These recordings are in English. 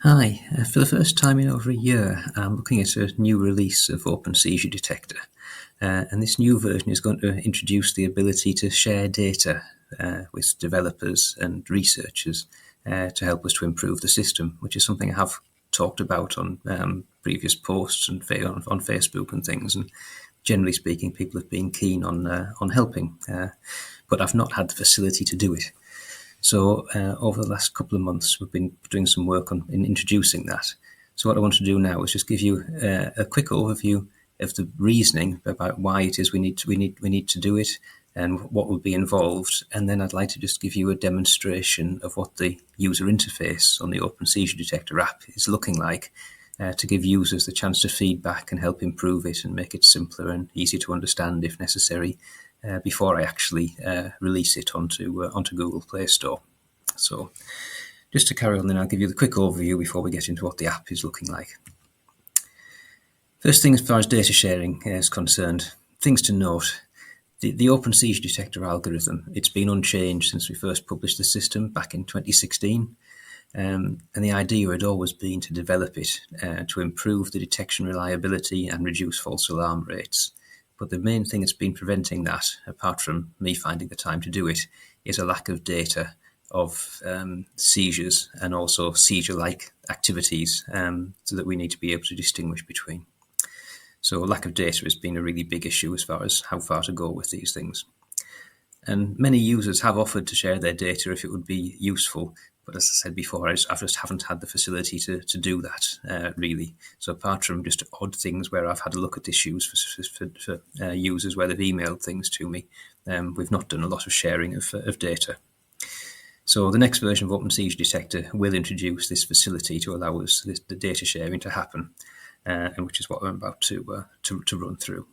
Hi, for the first time in over a year, I'm looking at a new release of OpenSeizureDetector. And this new version is going to introduce the ability to share data with developers and researchers to help us to improve the system, which is something I have talked about on previous posts and on Facebook and things. And generally speaking, people have been keen on helping, but I've not had the facility to do it. So over the last couple of months, we've been doing some work in introducing that. So what I want to do now is just give you a quick overview of the reasoning about why it is we need to do it and what will be involved. And then I'd like to just give you a demonstration of what the user interface on the OpenSeizureDetector app is looking like, to give users the chance to feedback and help improve it and make it simpler and easier to understand if necessary, before I actually release it onto Google Play Store. So just to carry on, then I'll give you the quick overview before we get into what the app is looking like. First thing, as far as data sharing is concerned, things to note. The OpenSeizureDetector algorithm, it's been unchanged since we first published the system back in 2016. And the idea had always been to develop it to improve the detection reliability and reduce false alarm rates. But the main thing that's been preventing that, apart from me finding the time to do it, is a lack of data of seizures and also seizure-like activities, so that we need to be able to distinguish between. So lack of data has been a really big issue as far as how far to go with these things. And many users have offered to share their data if it would be useful. But as I said before, I just haven't had the facility to do that, really. So apart from just odd things where I've had a look at issues for users where they've emailed things to me, we've not done a lot of sharing of data. So the next version of OpenSeizureDetector will introduce this facility to allow us the data sharing to happen, and which is what I'm about to run through.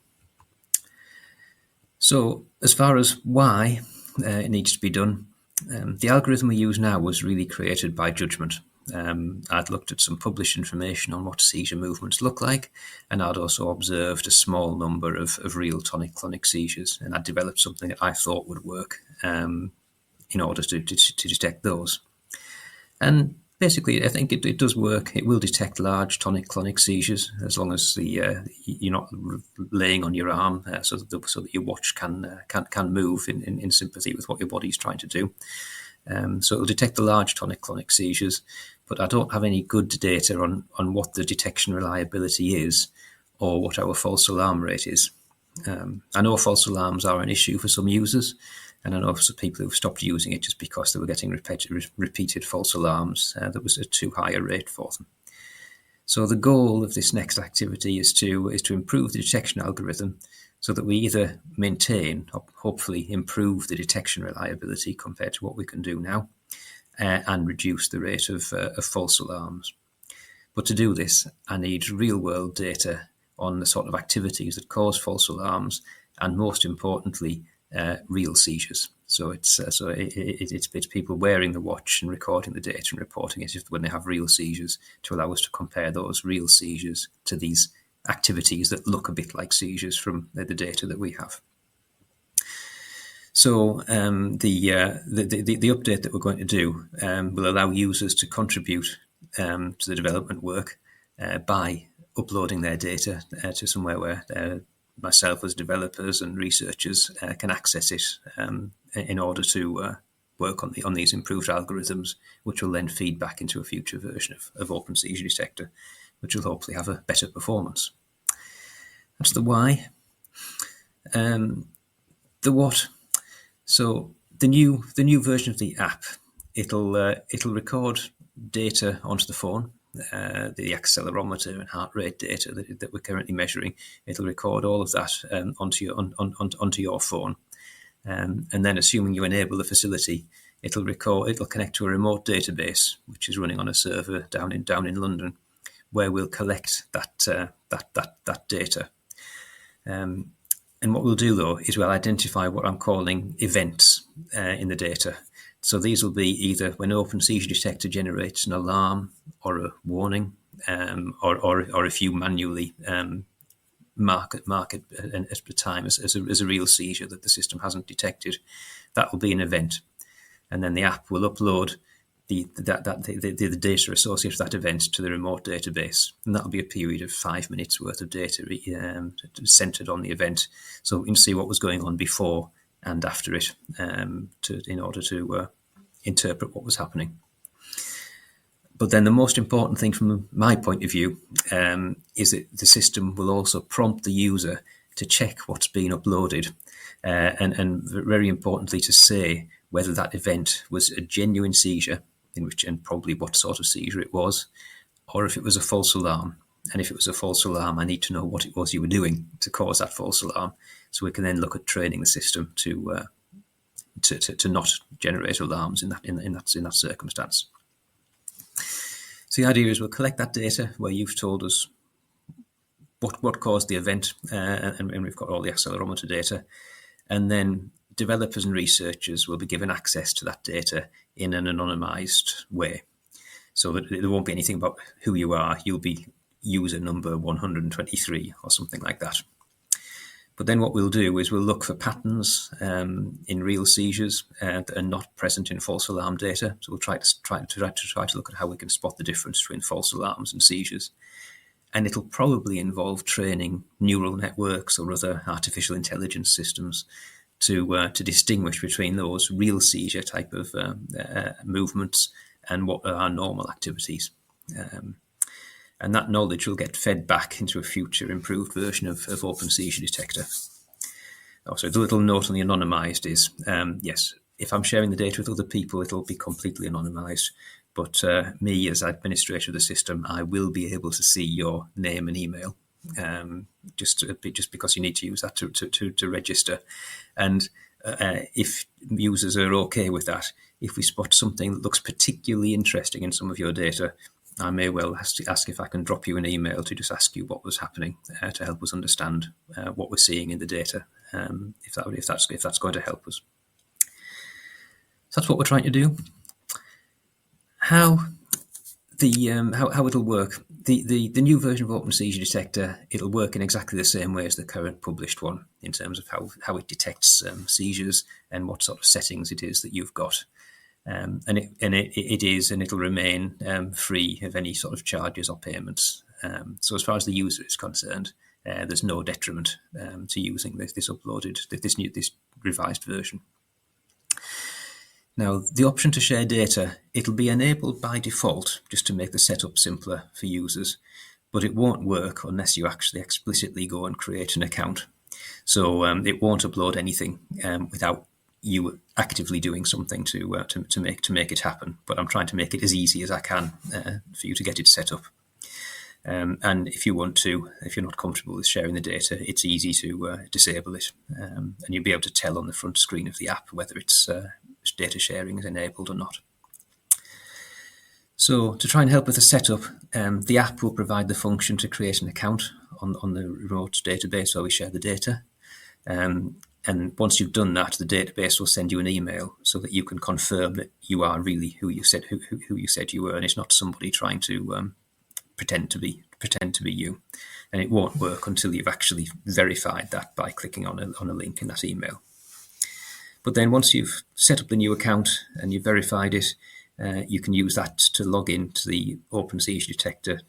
So as far as why it needs to be done, the algorithm we use now was really created by judgment. I'd looked at some published information on what seizure movements look like, and I'd also observed a small number of real tonic-clonic seizures, and I'd developed something that I thought would work in order to detect those. And basically, I think it does work. It will detect large tonic-clonic seizures as long as you're not laying on your arm, so that your watch can move in sympathy with what your body's trying to do. So it'll detect the large tonic-clonic seizures, but I don't have any good data on what the detection reliability is or what our false alarm rate is. I know false alarms are an issue for some users, and I know some people who've stopped using it just because they were getting repeated false alarms that was at too high a rate for them. So the goal of this next activity is to improve the detection algorithm so that we either maintain or hopefully improve the detection reliability compared to what we can do now, and reduce the rate of false alarms. But to do this, I need real-world data on the sort of activities that cause false alarms, and most importantly, real seizures. So it's people wearing the watch and recording the data and reporting it when they have real seizures, to allow us to compare those real seizures to these activities that look a bit like seizures from the data that we have. So the update that we're going to do will allow users to contribute to the development work by uploading their data to somewhere where myself as developers and researchers can access it in order to work on these improved algorithms, which will then feed back into a future version of OpenSeizureDetector, which will hopefully have a better performance. That's the why. The what. So the new version of the app, it'll record data onto the phone. The accelerometer and heart rate data that we're currently measuring, it'll record all of that onto your phone, and then, assuming you enable the facility, it'll connect to a remote database which is running on a server down in London, where we'll collect that data. And what we'll do though is we'll identify what I'm calling events in the data. So these will be either when OpenSeizureDetector generates an alarm or a warning, or if you manually mark it at the time as a real seizure that the system hasn't detected, that will be an event. And then the app will upload the data associated with that event to the remote database, and that'll be a period of 5 minutes worth of data centered on the event, so we can see what was going on before and after it, in order to interpret what was happening. But then the most important thing from my point of view is that the system will also prompt the user to check what's been uploaded, and very importantly to say whether that event was a genuine seizure, and probably what sort of seizure it was, or if it was a false alarm. And if it was a false alarm, I need to know what it was you were doing to cause that false alarm, so we can then look at training the system to not generate alarms in that circumstance. So the idea is we'll collect that data where you've told us what caused the event, and we've got all the accelerometer data, and then developers and researchers will be given access to that data in an anonymized way, so that there won't be anything about who you are. You'll be user number 123 or something like that. But then what we'll do is we'll look for patterns in real seizures that are not present in false alarm data. So we'll try to look at how we can spot the difference between false alarms and seizures. And it'll probably involve training neural networks or other artificial intelligence systems to distinguish between those real seizure type of movements and what are normal activities. And that knowledge will get fed back into a future improved version of OpenSeizureDetector. Also, the little note on the anonymized is, yes, if I'm sharing the data with other people, it'll be completely anonymized. But me, as administrator of the system, I will be able to see your name and email, just because you need to use that to register. And if users are okay with that, if we spot something that looks particularly interesting in some of your data, I may well ask if I can drop you an email to just ask you what was happening, to help us understand what we're seeing in the data, if that's going to help us. So that's what we're trying to do. How it'll work? The new version of OpenSeizureDetector, it'll work in exactly the same way as the current published one in terms of how it detects seizures and what sort of settings it is that you've got. And it'll remain free of any sort of charges or payments. So as far as the user is concerned, there's no detriment to using this revised version. Now, the option to share data, it'll be enabled by default just to make the setup simpler for users, but it won't work unless you actually explicitly go and create an account. So it won't upload anything without you actively doing something to make it happen. But I'm trying to make it as easy as I can for you to get it set up. And if you want to, if you're not comfortable with sharing the data, it's easy to disable it, and you'll be able to tell on the front screen of the app whether it's data sharing is enabled or not. So to try and help with the setup, the app will provide the function to create an account on the remote database where we share the data. And once you've done that, the database will send you an email so that you can confirm that you are really who you said you were, and it's not somebody trying to pretend to be you. And it won't work until you've actually verified that by clicking on a link in that email. But then once you've set up the new account and you've verified it, you can use that to log into the OpenSeizureDetector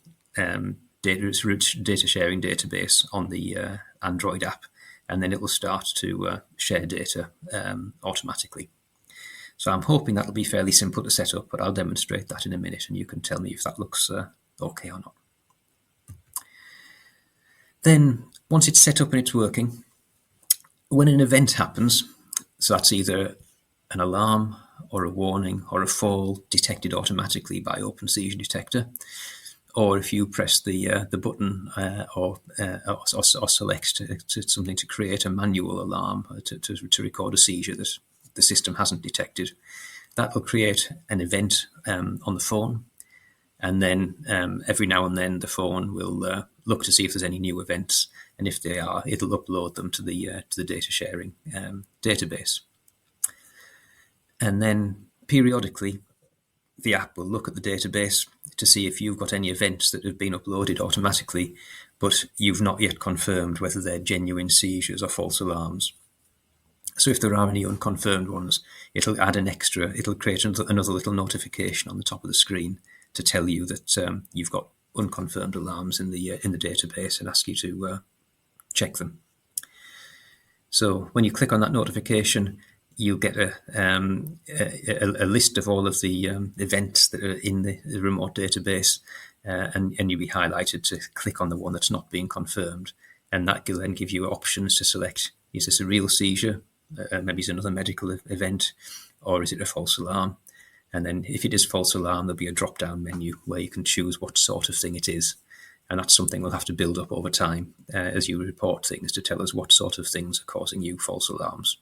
data sharing database on the Android app, and then it will start to share data automatically. So I'm hoping that'll be fairly simple to set up, but I'll demonstrate that in a minute, and you can tell me if that looks okay or not. Then, once it's set up and it's working, when an event happens, so that's either an alarm or a warning or a fall detected automatically by OpenSeizureDetector, or if you press the button or select something to create a manual alarm to record a seizure that the system hasn't detected, that will create an event on the phone, and then every now and then the phone will look to see if there's any new events, and if they are, it'll upload them to the data sharing database. And then periodically, the app will look at the database to see if you've got any events that have been uploaded automatically, but you've not yet confirmed whether they're genuine seizures or false alarms. So if there are any unconfirmed ones, it'll add it'll create another little notification on the top of the screen to tell you that you've got unconfirmed alarms in the database and ask you to check them. So when you click on that notification, you'll get a list of all of the events that are in the remote database, and you'll be highlighted to click on the one that's not being confirmed. And that will then give you options to select, is this a real seizure? Maybe it's another medical event, or is it a false alarm? And then if it is false alarm, there'll be a drop-down menu where you can choose what sort of thing it is. And that's something we'll have to build up over time as you report things to tell us what sort of things are causing you false alarms.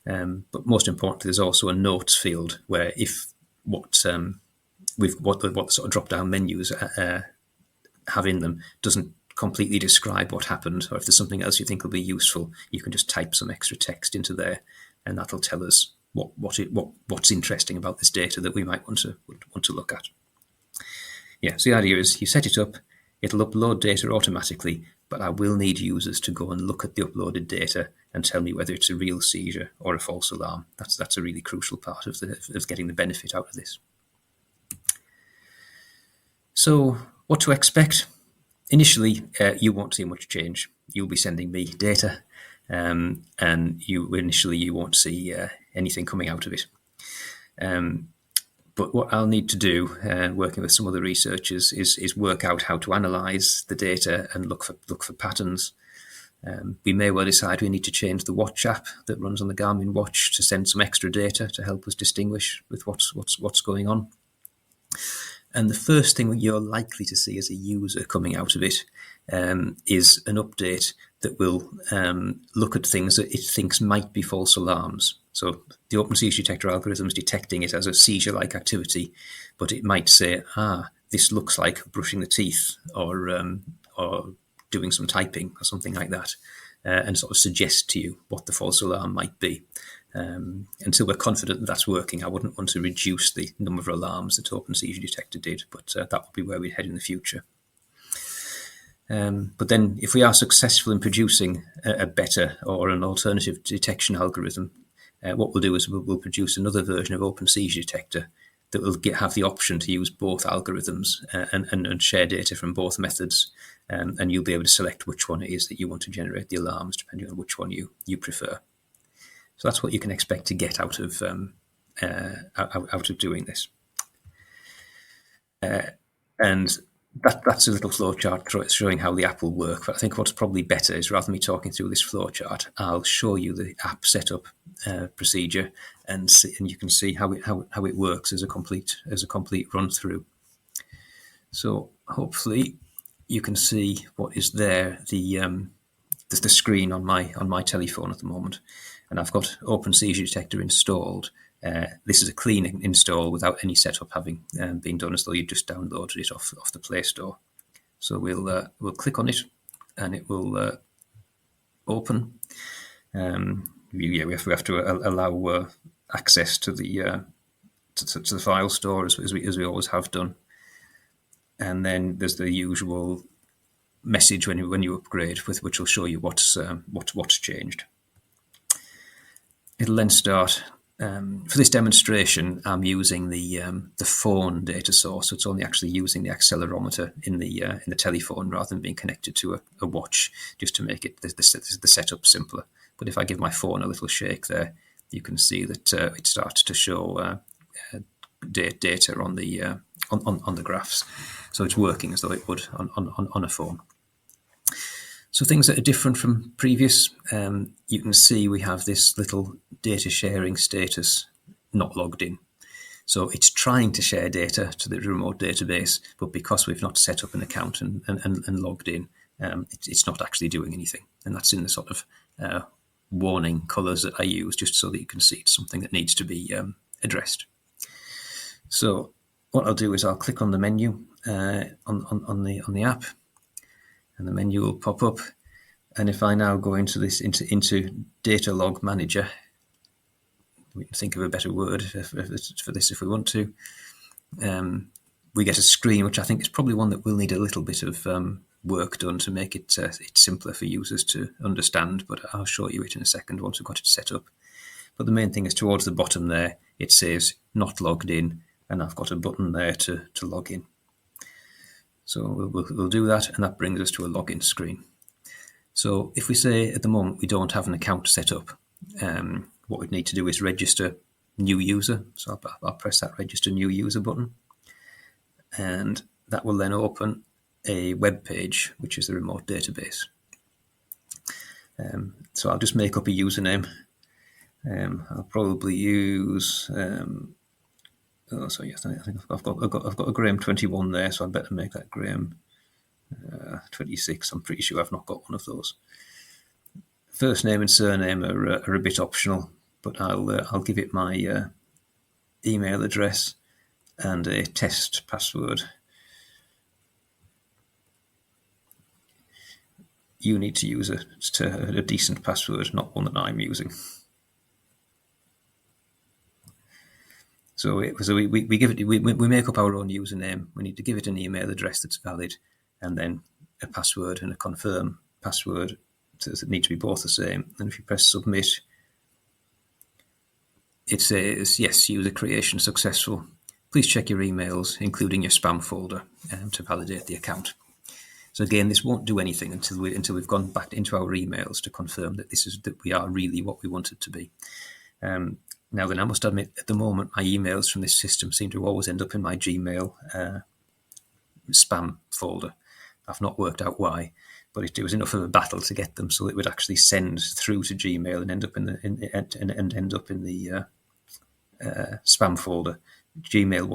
But most importantly, there's also a notes field where if what the sort of drop-down menus have in them doesn't completely describe what happened, or if there's something else you think will be useful, you can just type some extra text into there, and that'll tell us what's interesting about this data that we might want to look at. Yeah, so the idea is you set it up, it'll upload data automatically, but I will need users to go and look at the uploaded data and tell me whether it's a real seizure or a false alarm. That's a really crucial part of getting the benefit out of this. So what to expect? Initially, you won't see much change. You'll be sending me data, and you won't see anything coming out of it. But what I'll need to do, working with some other researchers, is work out how to analyse the data and look for patterns. We may well decide we need to change the watch app that runs on the Garmin watch to send some extra data to help us distinguish with what's going on. And the first thing you're likely to see as a user coming out of it is an update that will look at things that it thinks might be false alarms. So the OpenSeizureDetector algorithm is detecting it as a seizure-like activity, but it might say, this looks like brushing the teeth or doing some typing or something like that, and sort of suggest to you what the false alarm might be. Until we're confident that that's working, I wouldn't want to reduce the number of alarms that OpenSeizureDetector did, but that would be where we'd head in the future. But then if we are successful in producing a better or an alternative detection algorithm, what we'll do is we'll produce another version of OpenSeizureDetector that will have the option to use both algorithms and share data from both methods, and you'll be able to select which one it is that you want to generate the alarms, depending on which one you prefer. So that's what you can expect to get out of doing this. And that's a little flowchart showing how the app will work. But I think what's probably better is, rather than me talking through this flowchart, I'll show you the app setup procedure, and you can see how it works as a complete run through. So hopefully you can see what is there. The screen on my telephone at the moment, and I've got OpenSeizureDetector installed. This is a clean install without any setup having been done, as though you just downloaded it off the Play Store. So we'll click on it, and it will open. We have to allow access to the file store as we always have done, and then there's the usual message when you upgrade, which will show you what's changed. It'll then start. For this demonstration, I'm using the phone data source, so it's only actually using the accelerometer in the telephone rather than being connected to a watch, just to make it the setup simpler. But if I give my phone a little shake there, you can see that it starts to show data on the graphs. So it's working as though it would on a phone. So things that are different from previous, you can see we have this little data sharing status not logged in. So it's trying to share data to the remote database, but because we've not set up an account and logged in, it's not actually doing anything. And that's in the sort of warning colours that I use, just so that you can see it's something that needs to be addressed. So what I'll do is I'll click on the menu on the app, and the menu will pop up. And if I now go into Data Log Manager, we can think of a better word for this if we want to. We get a screen, which I think is probably one that will need a little bit of work done to make it it's simpler for users to understand, but I'll show you it in a second once we've got it set up. But the main thing is towards the bottom there, it says not logged in, and I've got a button there to log in. So we'll do that, and that brings us to a login screen. So if we say at the moment we don't have an account set up, what we need to do is register new user. So I'll press that register new user button, and that will then open a web page, which is the remote database. So I'll just make up a username. I'll probably use. So yes, I think I've got a Graham 21 there, so I better make that Graham 26. I'm pretty sure I've not got one of those. First name and surname are a bit optional, but I'll give it my email address and a test password. You need to use a decent password, not one that I'm using. So we give it. We make up our own username. We need to give it an email address that's valid, and then a password and a confirm password that need to be both the same. And if you press submit, it says yes, user creation successful. Please check your emails, including your spam folder, to validate the account. So again, this won't do anything until we've gone back into our emails to confirm that we are really what we want it to be. Now then, I must admit, at the moment, my emails from this system seem to always end up in my Gmail spam folder. I've not worked out why, but it was enough of a battle to get them so it would actually send through to Gmail and end up in the spam folder. Gmail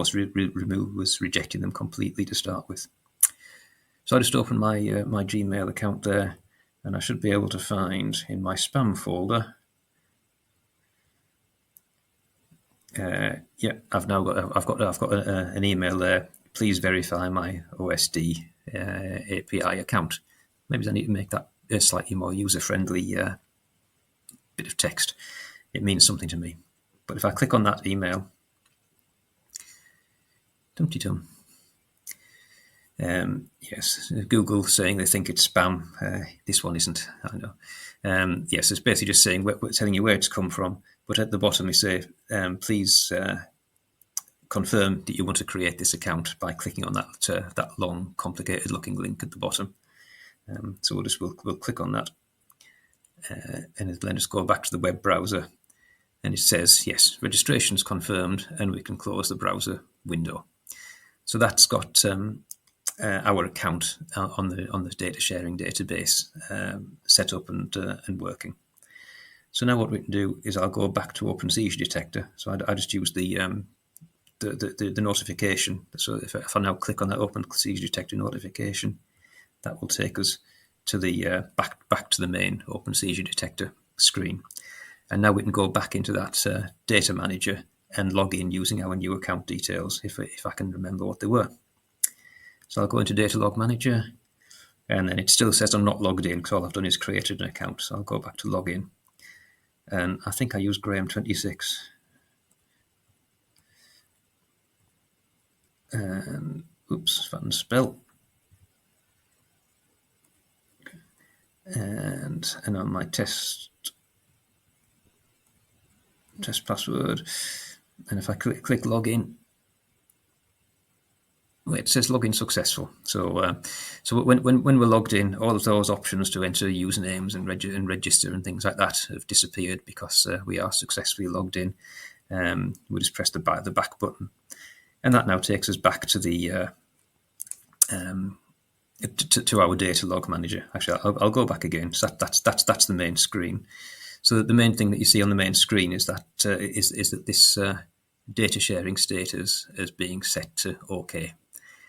was rejecting them completely to start with. So I just opened my Gmail account there, and I should be able to find in my spam folder. I've got an email there. Please verify my OSD API account. Maybe I need to make that a slightly more user-friendly bit of text. It means something to me. But if I click on that email, dum-de-dum. Yes, Google saying they think it's spam. This one isn't, I know. Yes, it's basically just saying we're telling you where it's come from. But at the bottom we say, please confirm that you want to create this account by clicking on that long, complicated-looking link at the bottom. So we'll click on that, and it'll then just go back to the web browser, and it says yes, registration is confirmed, and we can close the browser window. So that's got our account on the data sharing database set up and working. So now what we can do is I'll go back to OpenSeizureDetector. So I just use the notification. So if I now click on that OpenSeizureDetector notification, that will take us to the back to the main OpenSeizureDetector screen. And now we can go back into that data manager and log in using our new account details if I can remember what they were. So I'll go into Data Log Manager, and then it still says I'm not logged in because all I've done is created an account. So I'll go back to login. And I think I used Graham 26. And oops, forgotten spell. And on my test password, and if I click login, it says login successful. So when we're logged in, all of those options to enter usernames and register and things like that have disappeared because we are successfully logged in. We just press the back button, and that now takes us back to the to our data log manager. Actually, I'll go back again. So that's the main screen. So the main thing that you see on the main screen is that this data sharing status is being set to OK.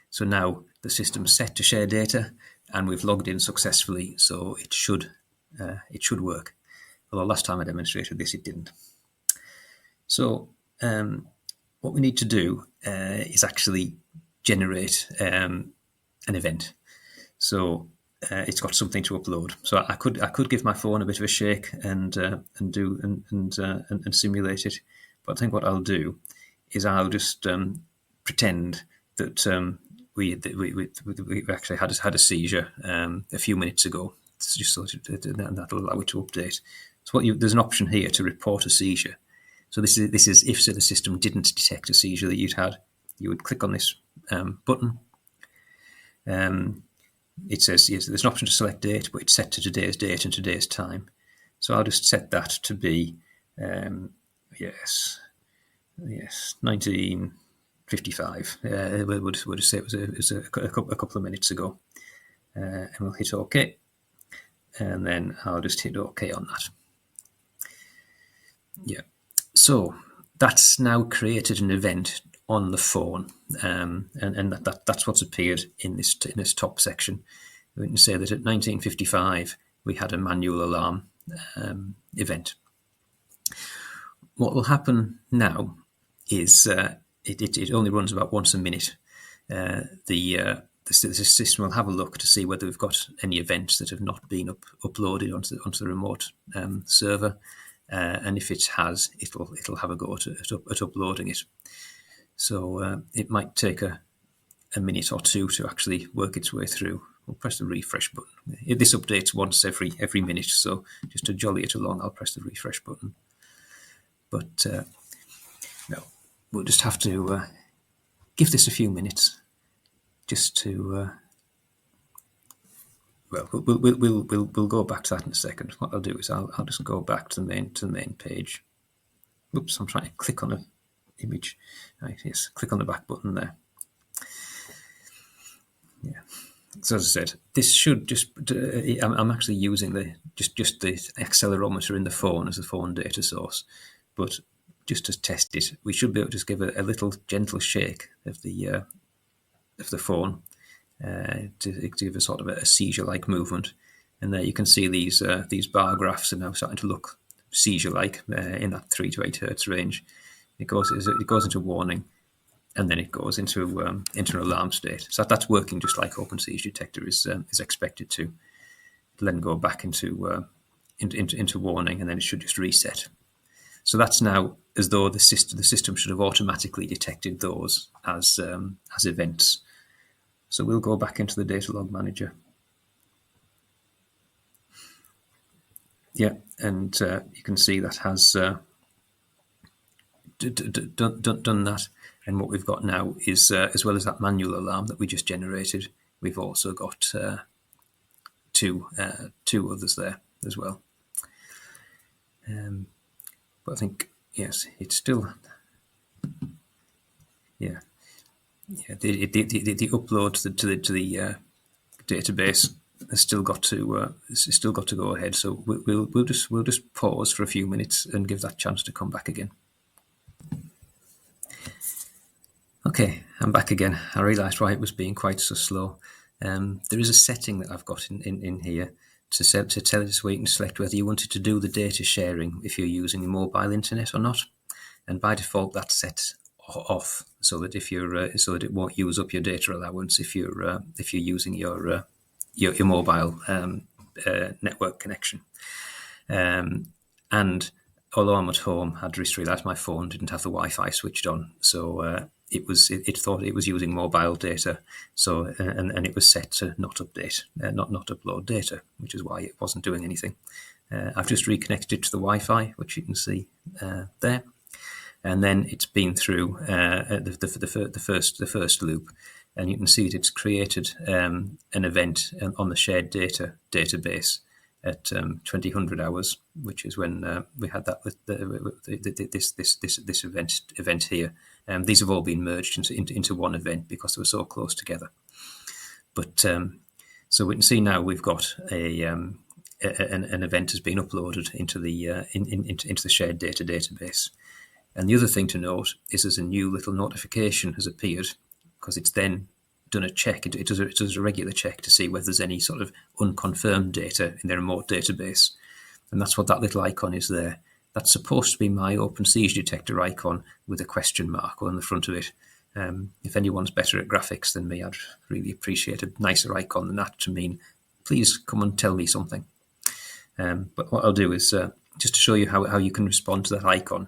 So now the system's set to share data, and we've logged in successfully. So it should work. Although last time I demonstrated this, it didn't. So what we need to do is actually generate an event. So it's got something to upload. So I could give my phone a bit of a shake and simulate it. But I think what I'll do is I'll just pretend that we actually had a seizure a few minutes ago. It's just so that'll allow it to update. So there's an option here to report a seizure. So this is if the system didn't detect a seizure that you'd had, you would click on this button. It says yes, there's an option to select date, but it's set to today's date and today's time. So I'll just set that to be 1955. We'll just say it was a couple of minutes ago, and we'll hit OK, and then I'll just hit OK on that. Yeah, so that's now created an event on the phone, and that's what's appeared in this top section. We can say that at 1955 we had a manual alarm event. What will happen now is it only runs about once a minute. The system will have a look to see whether we've got any events that have not been uploaded onto the remote server, and if it has, it'll have a go at uploading it. So it might take a minute or two to actually work its way through. We'll press the refresh button. This updates once every minute, so just to jolly it along, I'll press the refresh button. But no, we'll just have to give this a few minutes, just to. Well, we'll go back to that in a second. What I'll do is I'll just go back to the main page. Oops, I'm trying to click on an image. Right, yes, click on the back button there. Yeah. So as I said, this should just. I'm actually using the accelerometer in the phone as a phone data source, but just to test it, we should be able to just give a little gentle shake of the phone to give a sort of a seizure-like movement, and there you can see these bar graphs are now starting to look seizure-like in that 3 to 8 hertz range. It goes into warning, and then it goes into an alarm state. So that's working just like OpenSeizureDetector is expected to. It'll then go back into warning, and then it should just reset. So that's now as though the system should have automatically detected those as events. So we'll go back into the data log manager. Yeah, and you can see that has done that. And what we've got now is, as well as that manual alarm that we just generated, we've also got two others there as well. But I think, yes, it's still, yeah. The upload to the database has still got to go ahead. So we'll just pause for a few minutes and give that chance to come back again. Okay, I'm back again. I realised why it was being quite so slow. There is a setting that I've got in here to tell us where you can select whether you wanted to do the data sharing if you're using the mobile internet or not. And by default, that's set off so that so that it won't use up your data allowance if you're using your mobile network connection. And although I'm at home, I just realised my phone didn't have the Wi-Fi switched on, so it thought it was using mobile data, so and it was set to not update, not upload data, which is why it wasn't doing anything. I've just reconnected it to the Wi-Fi, which you can see there, and then it's been through the first loop, and you can see that it's created an event on the shared data database at 2000 hours, which is when we had that with this event here. These have all been merged into one event because they were so close together. But so we can see now we've got an event has been uploaded into the shared data database. And the other thing to note is there's a new little notification has appeared because it's then done a check. It does a regular check to see whether there's any sort of unconfirmed data in the remote database. And that's what that little icon is there. That's supposed to be my OpenSeizureDetector icon with a question mark on the front of it. If anyone's better at graphics than me, I'd really appreciate a nicer icon than that to mean, please come and tell me something. But what I'll do is just to show you how you can respond to that icon,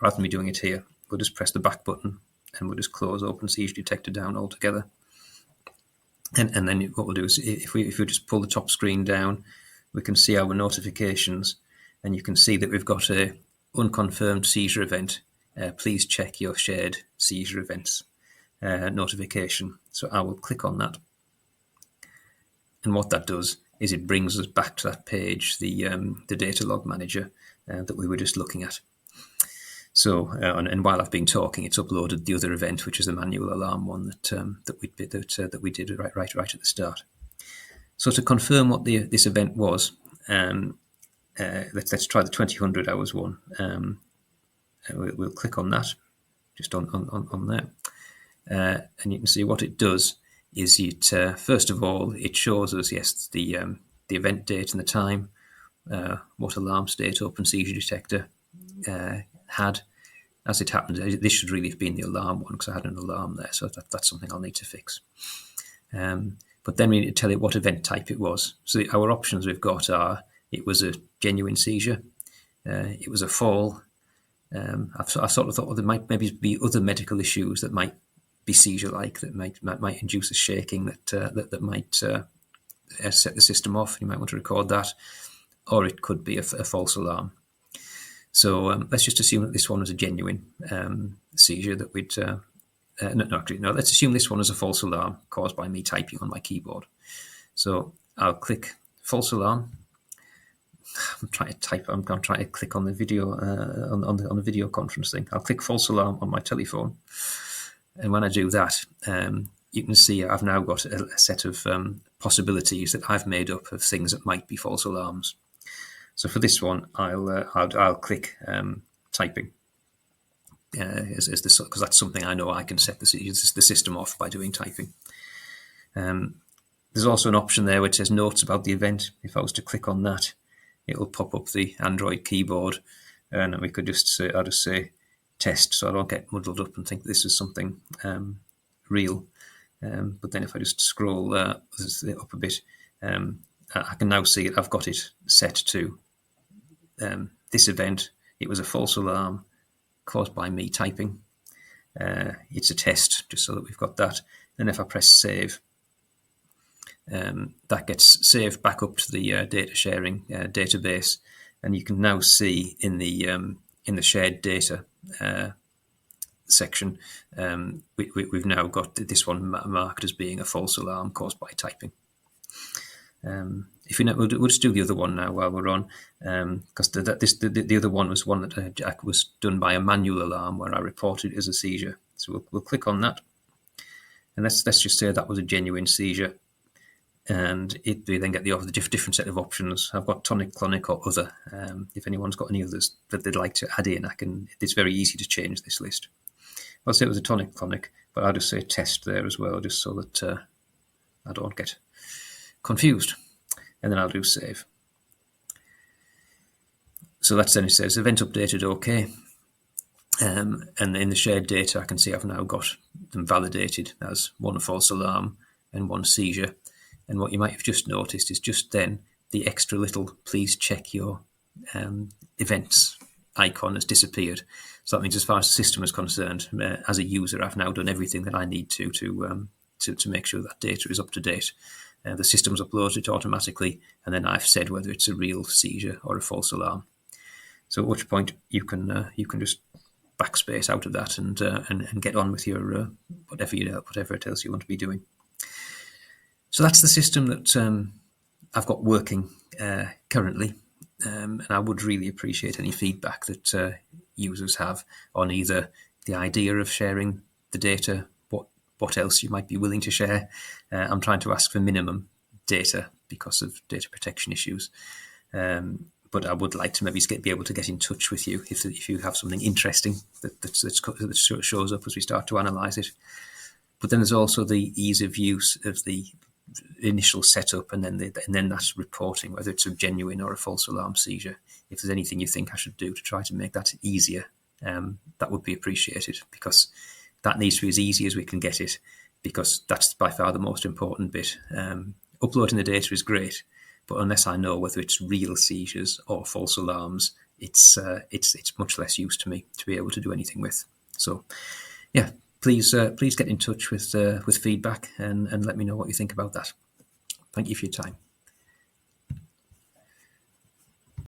rather than me doing it here, we'll just press the back button and we'll just close OpenSeizureDetector down altogether. And then what we'll do is if we just pull the top screen down, we can see our notifications, and you can see that we've got a unconfirmed seizure event. Please check your shared seizure events notification. So I will click on that. And what that does is it brings us back to that page, the data log manager that we were just looking at. So, and while I've been talking, it's uploaded the other event, which is the manual alarm one that we did right at the start. So to confirm what this event was, let's try the 2000 hours one. We'll click on that, just on there, and you can see what it does is it first of all it shows us the event date and the time, what alarm state OpenSeizureDetector had. As it happens, this should really have been the alarm one because I had an alarm there, so that's something I'll need to fix. But then we need to tell it what event type it was. So our options we've got are: it was a genuine seizure, it was a fall. I sort of thought, well, there might maybe be other medical issues that might be seizure-like, that might induce a shaking that might set the system off. You might want to record that, or it could be a false alarm. So let's just assume that this one was a genuine seizure that we'd... let's assume this one is a false alarm caused by me typing on my keyboard. So I'll click false alarm. I'm trying to click on the video on the video conference thing. I'll click false alarm on my telephone, and when I do that, you can see I've now got a set of possibilities that I've made up of things that might be false alarms. So for this one, I'll click typing because that's something I know I can set the system off by doing typing. There's also an option there which says notes about the event. If I was to click on that, it'll pop up the Android keyboard, and we could I'll just say test, so I don't get muddled up and think this is something real. But then if I just scroll up a bit, I can now see it. I've got it set to this event. It was a false alarm caused by me typing. It's a test, just so that we've got that. And if I press save, that gets saved back up to the data sharing database, and you can now see in the shared data section, we've now got this one marked as being a false alarm caused by typing. If we'll just do the other one now while we're on, because the other one was one that was done by a manual alarm where I reported it as a seizure. So we'll click on that, and let's just say that was a genuine seizure, and we then get the different set of options. I've got tonic, clonic, or other. If anyone's got any others that they'd like to add in, it's very easy to change this list. I'll say it was a tonic, clonic, but I'll just say test there as well, just so that I don't get confused. And then I'll do save. So that's then it says event updated OK. And in the shared data, I can see I've now got them validated as one false alarm and one seizure. And what you might have just noticed is just then the extra little please check your events icon has disappeared. So that means as far as the system is concerned, as a user, I've now done everything that I need to make sure that data is up to date. The system's uploaded it automatically, and then I've said whether it's a real seizure or a false alarm. So at which point you can just backspace out of that and get on with your whatever else you want to be doing. So that's the system that I've got working currently, and I would really appreciate any feedback that users have on either the idea of sharing the data, what else you might be willing to share. I'm trying to ask for minimum data because of data protection issues, but I would like to maybe be able to get in touch with you if you have something interesting that shows up as we start to analyse it. But then there's also the ease of use of the initial setup, and then that reporting, whether it's a genuine or a false alarm seizure. If there's anything you think I should do to try to make that easier, that would be appreciated, because that needs to be as easy as we can get it, because that's by far the most important bit. Uploading the data is great, but unless I know whether it's real seizures or false alarms, it's much less use to me to be able to do anything with. So, yeah, please get in touch with feedback and let me know what you think about that. Thank you for your time.